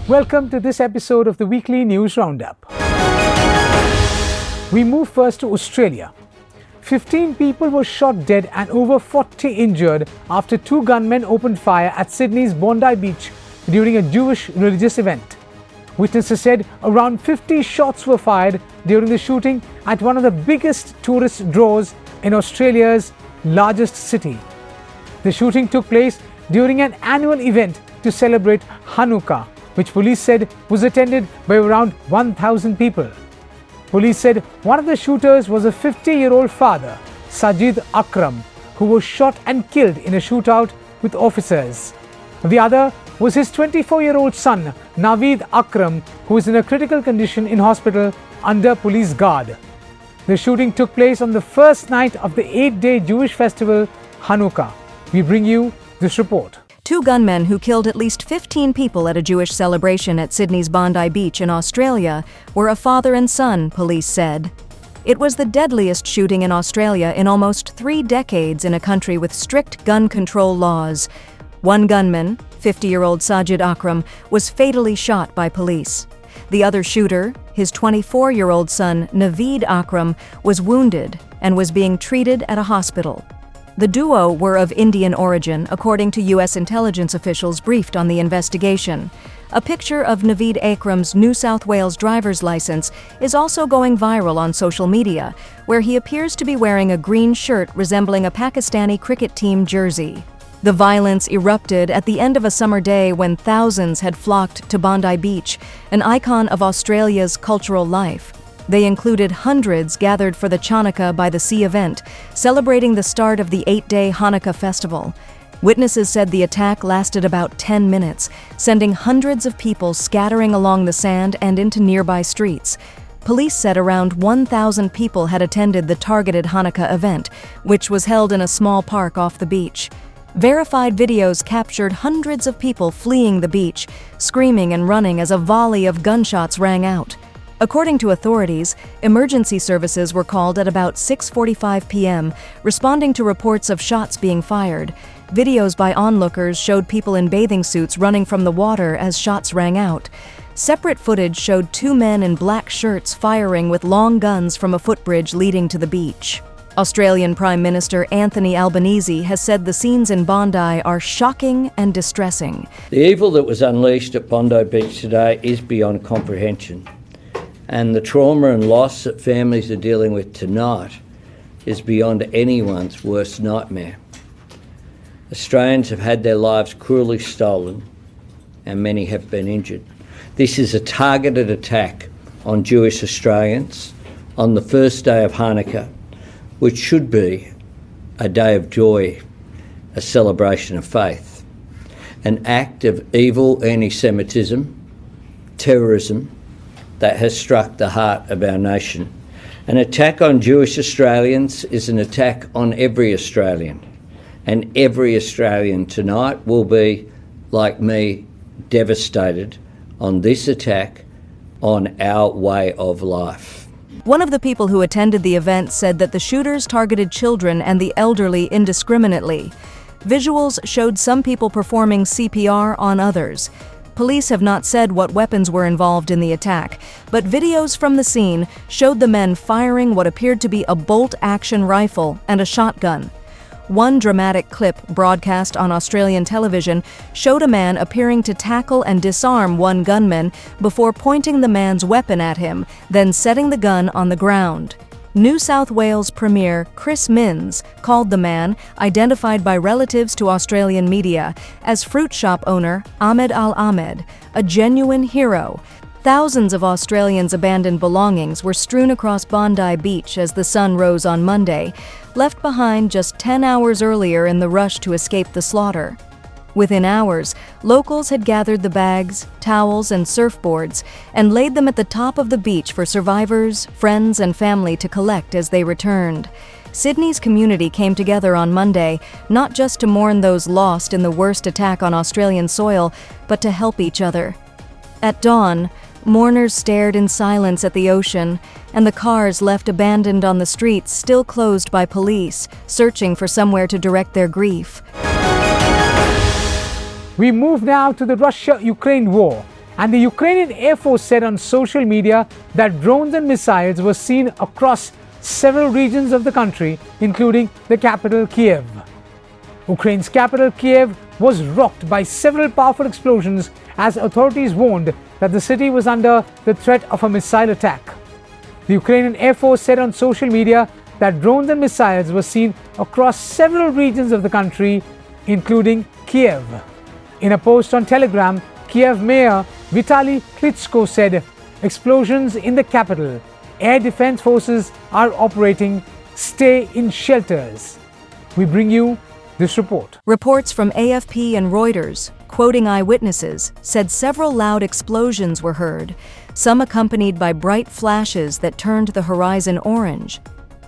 Welcome to this episode of the weekly news roundup. We move first to Australia. 15 people were shot dead and over 40 injured after two gunmen opened fire at Sydney's Bondi Beach during a Jewish religious event. Witnesses said around 50 shots were fired during the shooting at one of the biggest tourist draws in Australia's largest city. The shooting took place during an annual event to celebrate Hanukkah, which police said was attended by around 1,000 people. Police said one of the shooters was a 50-year-old father, Sajid Akram, who was shot and killed in a shootout with officers. The other was his 24-year-old son, Naveed Akram, who is in a critical condition in hospital under police guard. The shooting took place on the first night of the 8-day Jewish festival, Hanukkah. We bring you this report. Two gunmen who killed at least 15 people at a Jewish celebration at Sydney's Bondi Beach in Australia were a father and son, police said. It was the deadliest shooting in Australia in almost 3 decades in a country with strict gun control laws. One gunman, 50-year-old Sajid Akram, was fatally shot by police. The other shooter, his 24-year-old son, Naveed Akram, was wounded and was being treated at a hospital. The duo were of Indian origin, according to U.S. intelligence officials briefed on the investigation. A picture of Naveed Akram's New South Wales driver's license is also going viral on social media, where he appears to be wearing a green shirt resembling a Pakistani cricket team jersey. The violence erupted at the end of a summer day when thousands had flocked to Bondi Beach, an icon of Australia's cultural life. They included hundreds gathered for the Chanukah by the Sea event, celebrating the start of the 8-day Hanukkah festival. Witnesses said the attack lasted about 10 minutes, sending hundreds of people scattering along the sand and into nearby streets. Police said around 1,000 people had attended the targeted Hanukkah event, which was held in a small park off the beach. Verified videos captured hundreds of people fleeing the beach, screaming and running as a volley of gunshots rang out. According to authorities, emergency services were called at about 6:45 p.m., responding to reports of shots being fired. Videos by onlookers showed people in bathing suits running from the water as shots rang out. Separate footage showed two men in black shirts firing with long guns from a footbridge leading to the beach. Australian Prime Minister Anthony Albanese has said the scenes in Bondi are shocking and distressing. The evil that was unleashed at Bondi Beach today is beyond comprehension. And the trauma and loss that families are dealing with tonight is beyond anyone's worst nightmare. Australians have had their lives cruelly stolen and many have been injured. This is a targeted attack on Jewish Australians on the first day of Hanukkah, which should be a day of joy, a celebration of faith. An act of evil anti-Semitism, terrorism, that has struck the heart of our nation. An attack on Jewish Australians is an attack on every Australian, and every Australian tonight will be, like me, devastated on this attack on our way of life. One of the people who attended the event said that the shooters targeted children and the elderly indiscriminately. Visuals showed some people performing CPR on others. Police have not said what weapons were involved in the attack, but videos from the scene showed the men firing what appeared to be a bolt-action rifle and a shotgun. One dramatic clip broadcast on Australian television showed a man appearing to tackle and disarm one gunman before pointing the man's weapon at him, then setting the gun on the ground. New South Wales Premier Chris Minns called the man, identified by relatives to Australian media, as fruit shop owner Ahmed Al-Ahmed, a genuine hero. Thousands of Australians' abandoned belongings were strewn across Bondi Beach as the sun rose on Monday, left behind just 10 hours earlier in the rush to escape the slaughter. Within hours, locals had gathered the bags, towels, and surfboards and laid them at the top of the beach for survivors, friends, and family to collect as they returned. Sydney's community came together on Monday, not just to mourn those lost in the worst attack on Australian soil, but to help each other. At dawn, mourners stared in silence at the ocean, and the cars left abandoned on the streets, still closed by police, searching for somewhere to direct their grief. We move now to the Russia-Ukraine war. And the Ukrainian Air Force said on social media that drones and missiles were seen across several regions of the country, including the capital Kiev. Ukraine's capital Kiev was rocked by several powerful explosions as authorities warned that the city was under the threat of a missile attack. The Ukrainian Air Force said on social media that drones and missiles were seen across several regions of the country, including Kiev. In a post on Telegram, Kiev Mayor Vitaly Klitschko said, "Explosions in the capital. Air defense forces are operating. Stay in shelters." We bring you this report. Reports from AFP and Reuters, quoting eyewitnesses, said several loud explosions were heard, some accompanied by bright flashes that turned the horizon orange.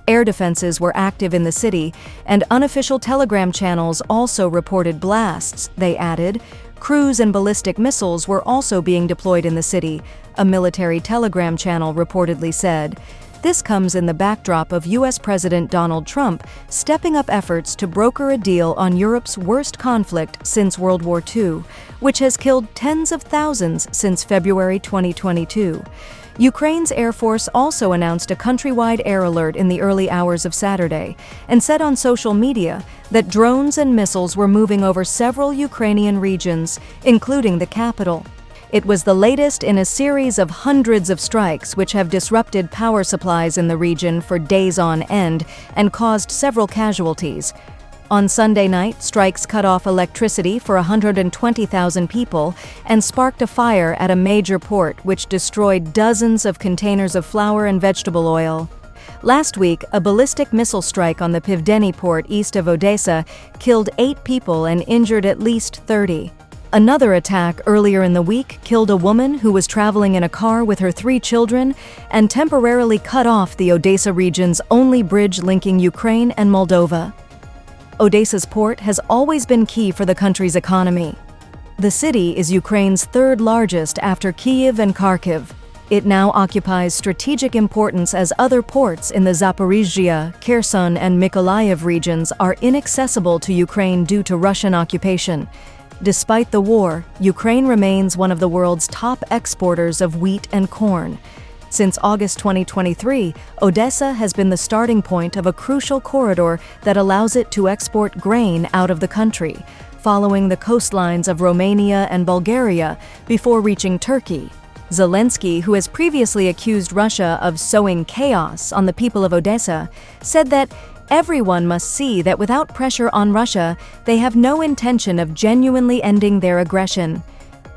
Air defenses were active in the city, and unofficial telegram channels also reported blasts, they added. Cruise and ballistic missiles were also being deployed in the city, a military telegram channel reportedly said. This comes in the backdrop of U.S. President Donald Trump stepping up efforts to broker a deal on Europe's worst conflict since World War II, which has killed tens of thousands since February 2022. Ukraine's Air Force also announced a countrywide air alert in the early hours of Saturday and said on social media that drones and missiles were moving over several Ukrainian regions, including the capital. It was the latest in a series of hundreds of strikes which have disrupted power supplies in the region for days on end and caused several casualties. On Sunday night, strikes cut off electricity for 120,000 people and sparked a fire at a major port which destroyed dozens of containers of flour and vegetable oil. Last week, a ballistic missile strike on the Pivdeni port east of Odessa killed 8 people and injured at least 30. Another attack earlier in the week killed a woman who was traveling in a car with her 3 children and temporarily cut off the Odessa region's only bridge linking Ukraine and Moldova. Odessa's port has always been key for the country's economy. The city is Ukraine's 3rd largest after Kyiv and Kharkiv. It now occupies strategic importance as other ports in the Zaporizhzhia, Kherson, and Mykolaiv regions are inaccessible to Ukraine due to Russian occupation. Despite the war, Ukraine remains one of the world's top exporters of wheat and corn. Since August 2023, Odessa has been the starting point of a crucial corridor that allows it to export grain out of the country, following the coastlines of Romania and Bulgaria before reaching Turkey. Zelensky, who has previously accused Russia of sowing chaos on the people of Odessa, said that everyone must see that without pressure on Russia, they have no intention of genuinely ending their aggression.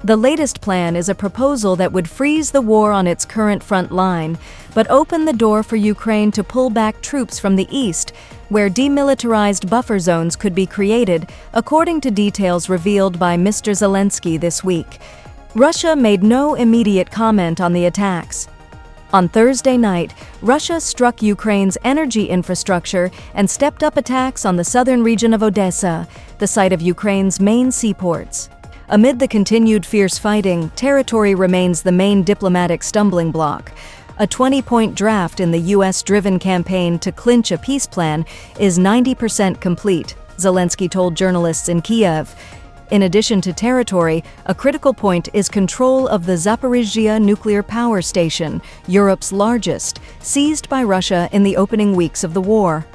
The latest plan is a proposal that would freeze the war on its current front line, but open the door for Ukraine to pull back troops from the east, where demilitarized buffer zones could be created, according to details revealed by Mr. Zelensky this week. Russia made no immediate comment on the attacks. On Thursday night, Russia struck Ukraine's energy infrastructure and stepped up attacks on the southern region of Odessa, the site of Ukraine's main seaports. Amid the continued fierce fighting, territory remains the main diplomatic stumbling block. A 20-point draft in the U.S.-driven campaign to clinch a peace plan is 90% complete, Zelensky told journalists in Kiev. In addition to territory, a critical point is control of the Zaporizhzhia nuclear power station, Europe's largest, seized by Russia in the opening weeks of the war.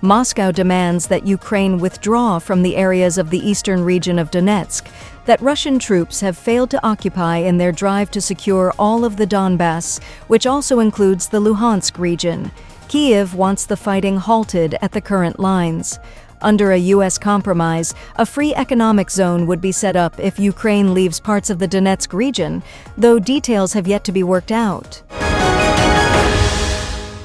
Moscow demands that Ukraine withdraw from the areas of the eastern region of Donetsk that Russian troops have failed to occupy in their drive to secure all of the Donbass, which also includes the Luhansk region. Kyiv wants the fighting halted at the current lines. Under a U.S. compromise, a free economic zone would be set up if Ukraine leaves parts of the Donetsk region, though details have yet to be worked out.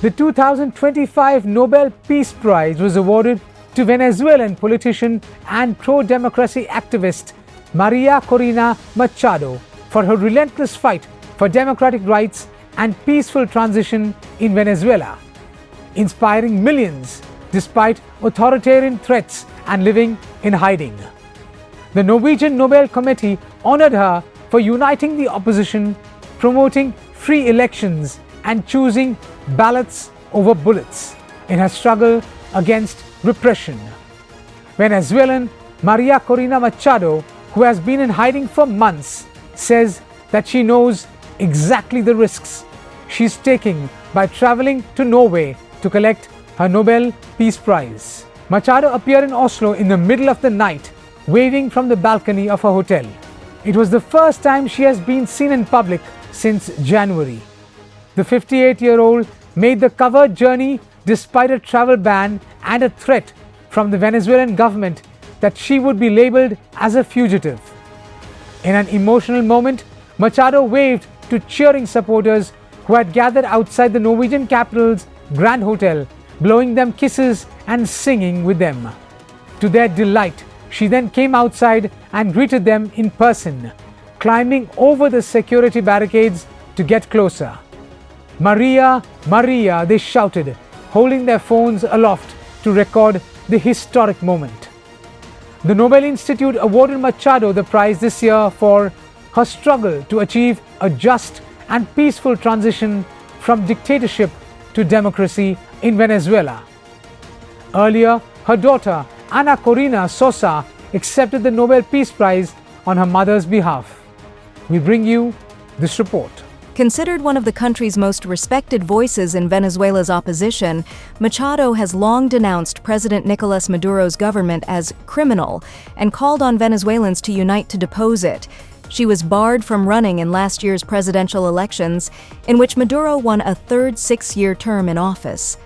The 2025 Nobel Peace Prize was awarded to Venezuelan politician and pro-democracy activist Maria Corina Machado for her relentless fight for democratic rights and peaceful transition in Venezuela, inspiring millions despite authoritarian threats and living in hiding. The Norwegian Nobel Committee honored her for uniting the opposition, promoting free elections, and choosing ballots over bullets in her struggle against repression. Venezuelan Maria Corina Machado, who has been in hiding for months, says that she knows exactly the risks she's taking by traveling to Norway to collect her Nobel Peace Prize. Machado appeared in Oslo in the middle of the night, waving from the balcony of her hotel. It was the first time she has been seen in public since January. The 58-year-old made the covered journey despite a travel ban and a threat from the Venezuelan government that she would be labeled as a fugitive. In an emotional moment, Machado waved to cheering supporters who had gathered outside the Norwegian capital's Grand Hotel, blowing them kisses and singing with them. To their delight, she then came outside and greeted them in person, climbing over the security barricades to get closer. "Maria, Maria," they shouted, holding their phones aloft to record the historic moment. The Nobel Institute awarded Machado the prize this year for her struggle to achieve a just and peaceful transition from dictatorship to democracy in Venezuela. Earlier, her daughter, Ana Corina Sosa, accepted the Nobel Peace Prize on her mother's behalf. We bring you this report. Considered one of the country's most respected voices in Venezuela's opposition, Machado has long denounced President Nicolas Maduro's government as criminal and called on Venezuelans to unite to depose it. She was barred from running in last year's presidential elections, in which Maduro won a third six-year term in office.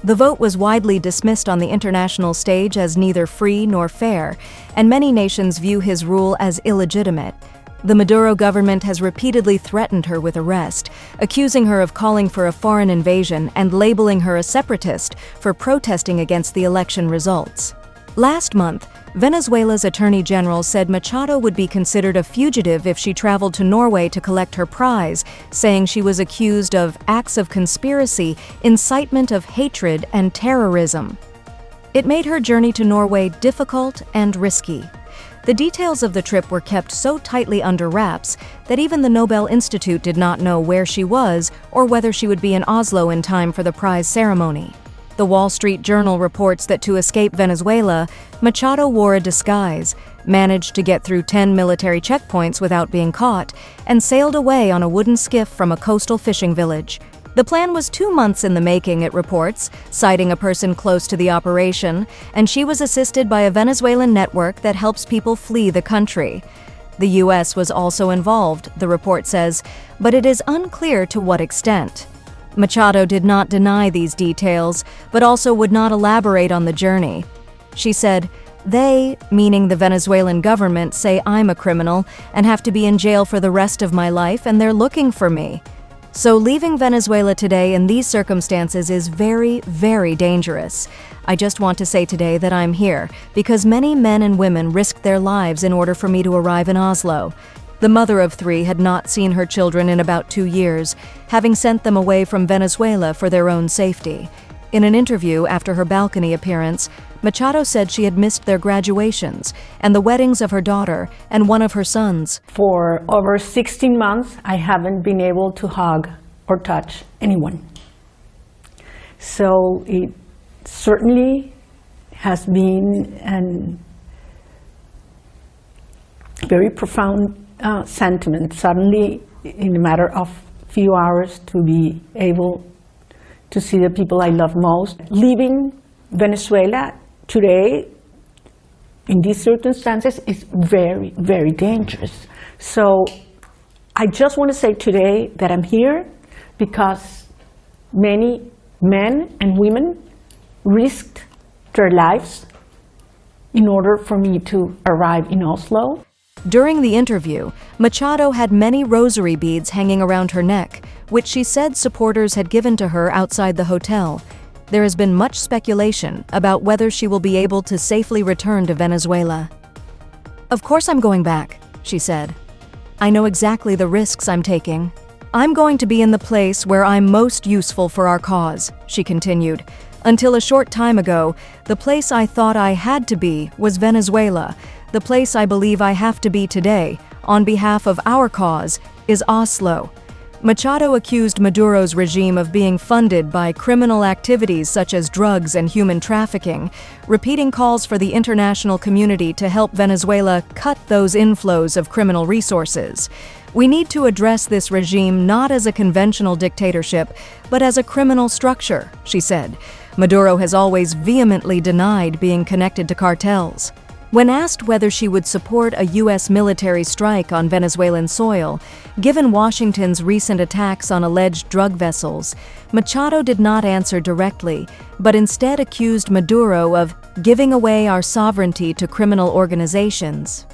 The vote was widely dismissed on the international stage as neither free nor fair, and many nations view his rule as illegitimate. The Maduro government has repeatedly threatened her with arrest, accusing her of calling for a foreign invasion and labeling her a separatist for protesting against the election results. Last month, Venezuela's Attorney General said Machado would be considered a fugitive if she traveled to Norway to collect her prize, saying she was accused of acts of conspiracy, incitement of hatred, and terrorism. It made her journey to Norway difficult and risky. The details of the trip were kept so tightly under wraps that even the Nobel Institute did not know where she was or whether she would be in Oslo in time for the prize ceremony. The Wall Street Journal reports that to escape Venezuela, Machado wore a disguise, managed to get through 10 military checkpoints without being caught, and sailed away on a wooden skiff from a coastal fishing village. The plan was 2 months in the making, it reports, citing a person close to the operation, and she was assisted by a Venezuelan network that helps people flee the country. The U.S. was also involved, the report says, but it is unclear to what extent. Machado did not deny these details, but also would not elaborate on the journey. She said, "They, meaning the Venezuelan government, say I'm a criminal and have to be in jail for the rest of my life, and they're looking for me. So leaving Venezuela today in these circumstances is very, very dangerous. I just want to say today that I'm here because many men and women risked their lives in order for me to arrive in Oslo." The mother of 3 had not seen her children in about 2 years, having sent them away from Venezuela for their own safety. In an interview after her balcony appearance, Machado said she had missed their graduations and the weddings of her daughter and one of her sons. For over 16 months, I haven't been able to hug or touch anyone. So it certainly has been a very profound sentiment, suddenly in a matter of few hours to be able to see the people I love most. Leaving Venezuela today in these circumstances is very, very dangerous. So I just want to say today that I'm here because many men and women risked their lives in order for me to arrive in Oslo. During the interview, Machado had many rosary beads hanging around her neck, which she said supporters had given to her outside the hotel. There has been much speculation about whether she will be able to safely return to Venezuela. "Of course I'm going back," she said. "I know exactly the risks I'm taking. I'm going to be in the place where I'm most useful for our cause," she continued. "Until a short time ago, the place I thought I had to be was Venezuela. The place I believe I have to be today, on behalf of our cause, is Oslo." Machado accused Maduro's regime of being funded by criminal activities such as drugs and human trafficking, repeating calls for the international community to help Venezuela cut those inflows of criminal resources. We need to address this regime not as a conventional dictatorship, but as a criminal structure, she said. Maduro has always vehemently denied being connected to cartels. When asked whether she would support a U.S. military strike on Venezuelan soil, given Washington's recent attacks on alleged drug vessels, Machado did not answer directly, but instead accused Maduro of giving away our sovereignty to criminal organizations.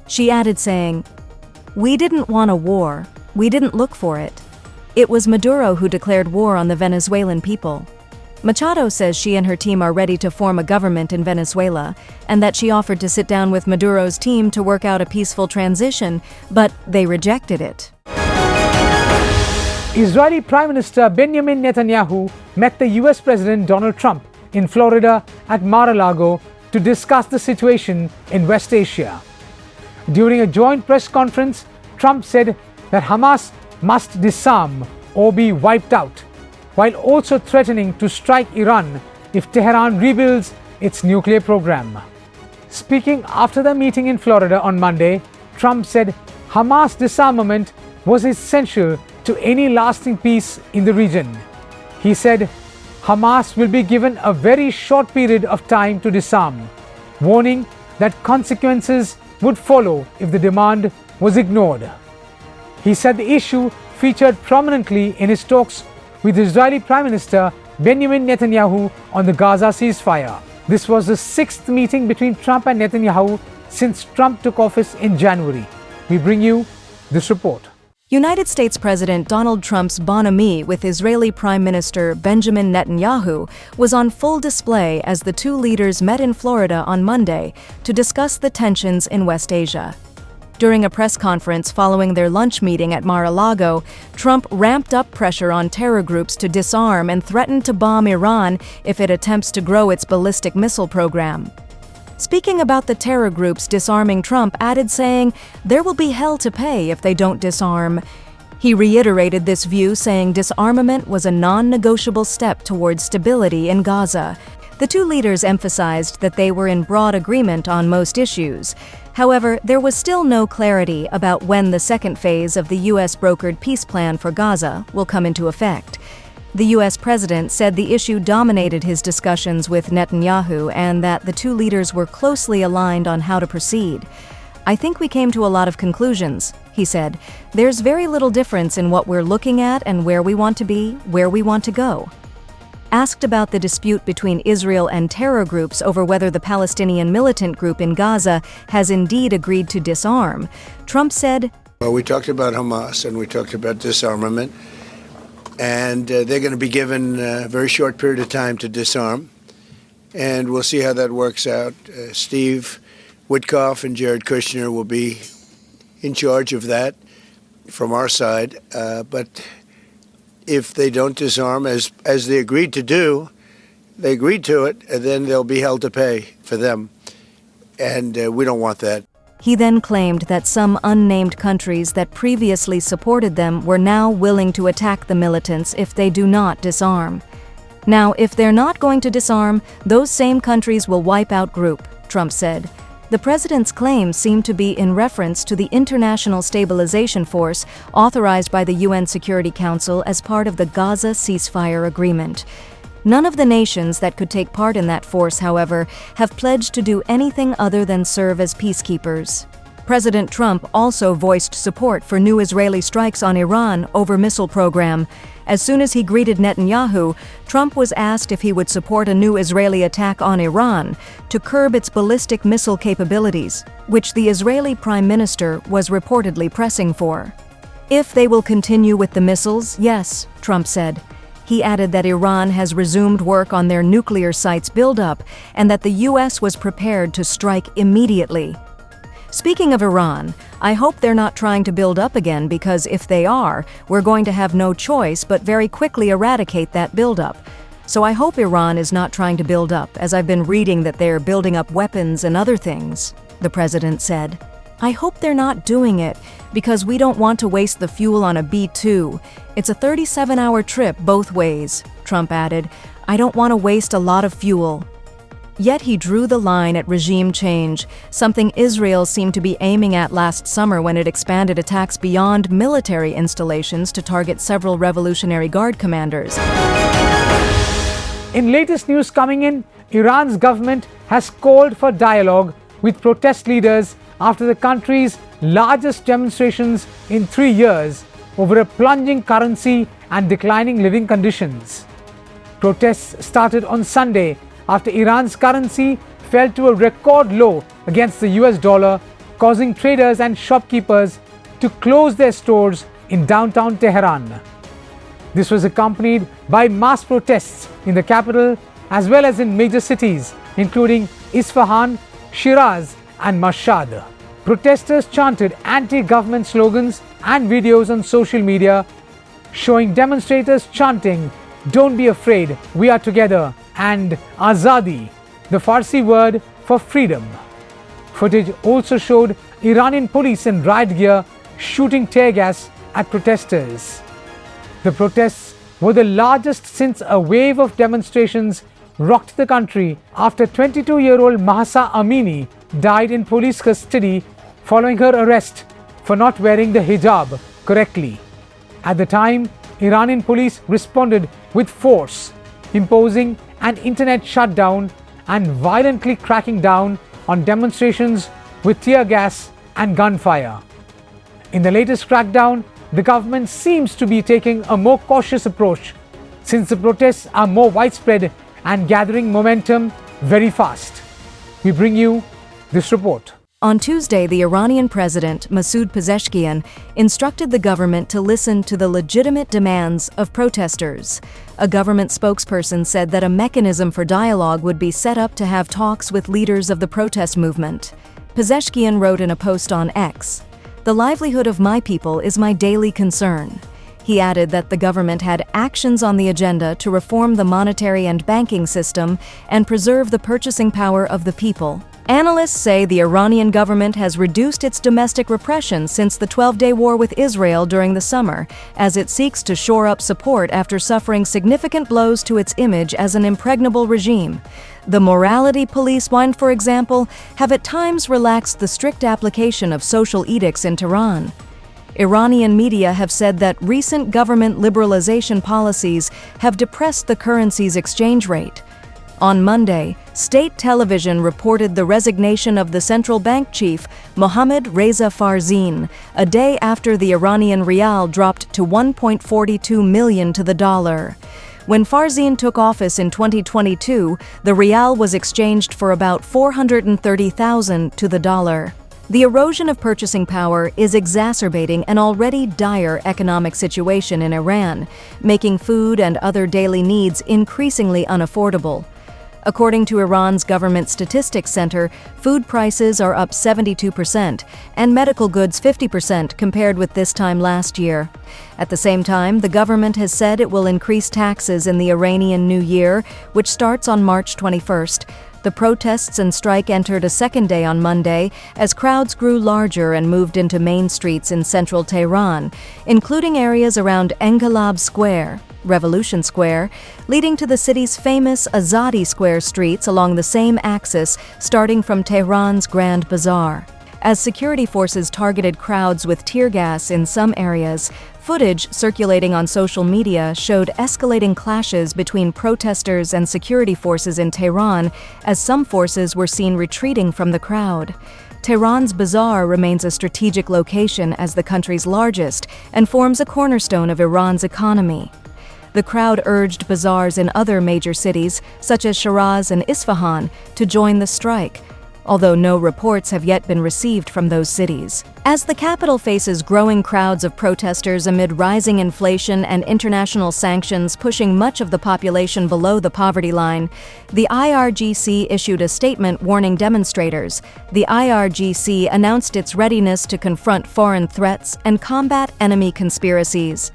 She added, saying, "We didn't want a war. We didn't look for it. It was Maduro who declared war on the Venezuelan people." Machado says she and her team are ready to form a government in Venezuela, and that she offered to sit down with Maduro's team to work out a peaceful transition, but they rejected it. Israeli Prime Minister Benjamin Netanyahu met the US President Donald Trump in Florida at Mar-a-Lago to discuss the situation in West Asia. During a joint press conference, Trump said that Hamas must disarm or be wiped out, while also threatening to strike Iran if Tehran rebuilds its nuclear program. Speaking after the meeting in Florida on Monday, Trump said Hamas disarmament was essential to any lasting peace in the region. He said Hamas will be given a very short period of time to disarm, warning that consequences would follow if the demand was ignored. He said the issue featured prominently in his talks with Israeli Prime Minister Benjamin Netanyahu on the Gaza ceasefire. This was the sixth meeting between Trump and Netanyahu since Trump took office in January. We bring you this report. United States President Donald Trump's bonhomie with Israeli Prime Minister Benjamin Netanyahu was on full display as the two leaders met in Florida on Monday to discuss the tensions in West Asia. During a press conference following their lunch meeting at Mar-a-Lago, Trump ramped up pressure on terror groups to disarm and threatened to bomb Iran if it attempts to grow its ballistic missile program. Speaking about the terror groups disarming, Trump added, saying, "There will be hell to pay if they don't disarm." He reiterated this view, saying disarmament was a non-negotiable step towards stability in Gaza. The two leaders emphasized that they were in broad agreement on most issues. However, there was still no clarity about when the second phase of the U.S.-brokered peace plan for Gaza will come into effect. The U.S. president said the issue dominated his discussions with Netanyahu and that the two leaders were closely aligned on how to proceed. "I think we came to a lot of conclusions," he said. "There's very little difference in what we're looking at and where we want to be, where we want to go." Asked about the dispute between Israel and terror groups over whether the Palestinian militant group in Gaza has indeed agreed to disarm, Trump said, "Well, we talked about Hamas and we talked about disarmament, and they're going to be given a very short period of time to disarm, and we'll see how that works out. Steve Witkoff and Jared Kushner will be in charge of that from our side, but if they don't disarm, as they agreed to do, they agreed to it, and then there'll be hell to pay for them. And we don't want that." He then claimed that some unnamed countries that previously supported them were now willing to attack the militants if they do not disarm. Now, if they're not going to disarm, those same countries will wipe out group, Trump said. The president's claims seem to be in reference to the International Stabilization Force authorized by the UN Security Council as part of the Gaza ceasefire agreement. None of the nations that could take part in that force, however, have pledged to do anything other than serve as peacekeepers. President Trump also voiced support for new Israeli strikes on Iran over missile program. As soon as he greeted Netanyahu, Trump was asked if he would support a new Israeli attack on Iran to curb its ballistic missile capabilities, which the Israeli Prime Minister was reportedly pressing for. "If they will continue with the missiles, yes," Trump said. He added that Iran has resumed work on their nuclear sites buildup and that the U.S. was prepared to strike immediately. Speaking of Iran, "I hope they're not trying to build up again, because if they are, we're going to have no choice but very quickly eradicate that buildup. So I hope Iran is not trying to build up, as I've been reading that they're building up weapons and other things," the president said. "I hope they're not doing it, because we don't want to waste the fuel on a B-2. It's a 37-hour trip both ways," Trump added. "I don't want to waste a lot of fuel." Yet he drew the line at regime change, something Israel seemed to be aiming at last summer when it expanded attacks beyond military installations to target several Revolutionary Guard commanders. In latest news coming in, Iran's government has called for dialogue with protest leaders after the country's largest demonstrations in 3 years over a plunging currency and declining living conditions. Protests started on Sunday after Iran's currency fell to a record low against the US dollar, causing traders and shopkeepers to close their stores in downtown Tehran. This was accompanied by mass protests in the capital as well as in major cities including Isfahan, Shiraz and Mashhad. Protesters chanted anti-government slogans and videos on social media showing demonstrators chanting, "Don't be afraid, we are together," and Azadi, the Farsi word for freedom. Footage also showed Iranian police in riot gear shooting tear gas at protesters. The protests were the largest since a wave of demonstrations rocked the country after 22-year-old Mahsa Amini died in police custody following her arrest for not wearing the hijab correctly. At the time, Iranian police responded with force, imposing an internet shutdown and violently cracking down on demonstrations with tear gas and gunfire. In the latest crackdown, the government seems to be taking a more cautious approach since the protests are more widespread and gathering momentum very fast. We bring you this report. On Tuesday, the Iranian president, Masoud Pezeshkian, instructed the government to listen to the legitimate demands of protesters. A government spokesperson said that a mechanism for dialogue would be set up to have talks with leaders of the protest movement. Pezeshkian wrote in a post on X, "The livelihood of my people is my daily concern." He added that the government had actions on the agenda to reform the monetary and banking system and preserve the purchasing power of the people. Analysts say the Iranian government has reduced its domestic repression since the 12-day war with Israel during the summer, as it seeks to shore up support after suffering significant blows to its image as an impregnable regime. The morality police, for example, have at times relaxed the strict application of social edicts in Tehran. Iranian media have said that recent government liberalization policies have depressed the currency's exchange rate. On Monday, state television reported the resignation of the central bank chief, Mohammad Reza Farzin, a day after the Iranian rial dropped to 1.42 million to the dollar. When Farzin took office in 2022, the rial was exchanged for about 430,000 to the dollar. The erosion of purchasing power is exacerbating an already dire economic situation in Iran, making food and other daily needs increasingly unaffordable. According to Iran's Government Statistics Center, food prices are up 72% and medical goods 50% compared with this time last year. At the same time, the government has said it will increase taxes in the Iranian New Year, which starts on March 21st. The protests and strike entered a second day on Monday as crowds grew larger and moved into main streets in central Tehran, including areas around Engelab Square, Revolution Square, leading to the city's famous Azadi Square streets along the same axis starting from Tehran's Grand Bazaar. As security forces targeted crowds with tear gas in some areas, footage circulating on social media showed escalating clashes between protesters and security forces in Tehran as some forces were seen retreating from the crowd. Tehran's bazaar remains a strategic location as the country's largest and forms a cornerstone of Iran's economy. The crowd urged bazaars in other major cities, such as Shiraz and Isfahan, to join the strike, although no reports have yet been received from those cities. As the capital faces growing crowds of protesters amid rising inflation and international sanctions pushing much of the population below the poverty line, the IRGC issued a statement warning demonstrators. The IRGC announced its readiness to confront foreign threats and combat enemy conspiracies.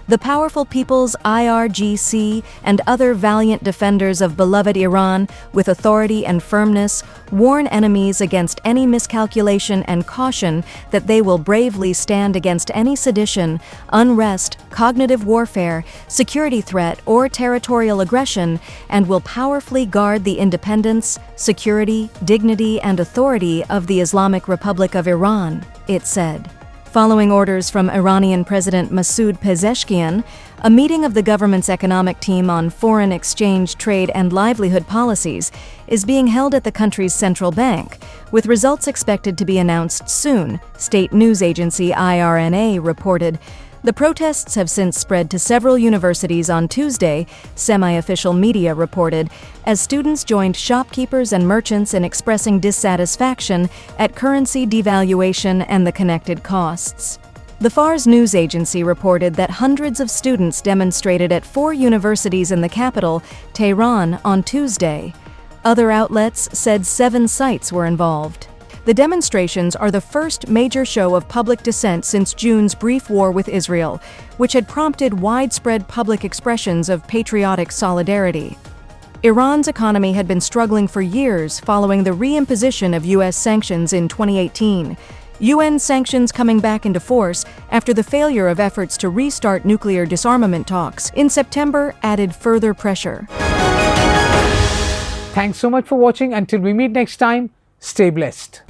the powerful people's IRGC and other valiant defenders of beloved Iran, with authority and firmness, warn enemies against any miscalculation and caution that they will bravely stand against any sedition, unrest, cognitive warfare, security threat, or territorial aggression, and will powerfully guard the independence, security, dignity, and authority of the Islamic Republic of Iran, it said. Following orders from Iranian President Masoud Pezeshkian, a meeting of the government's economic team on foreign exchange, trade, and livelihood policies is being held at the country's central bank, with results expected to be announced soon, state news agency IRNA reported. The protests have since spread to several universities on Tuesday, semi-official media reported, as students joined shopkeepers and merchants in expressing dissatisfaction at currency devaluation and the connected costs. The Fars news agency reported that hundreds of students demonstrated at 4 universities in the capital, Tehran, on Tuesday. Other outlets said 7 sites were involved. The demonstrations are the first major show of public dissent since June's brief war with Israel, which had prompted widespread public expressions of patriotic solidarity. Iran's economy had been struggling for years following the reimposition of U.S. sanctions in 2018. UN sanctions coming back into force after the failure of efforts to restart nuclear disarmament talks in September added further pressure. Thanks so much for watching. Until we meet next time, stay blessed.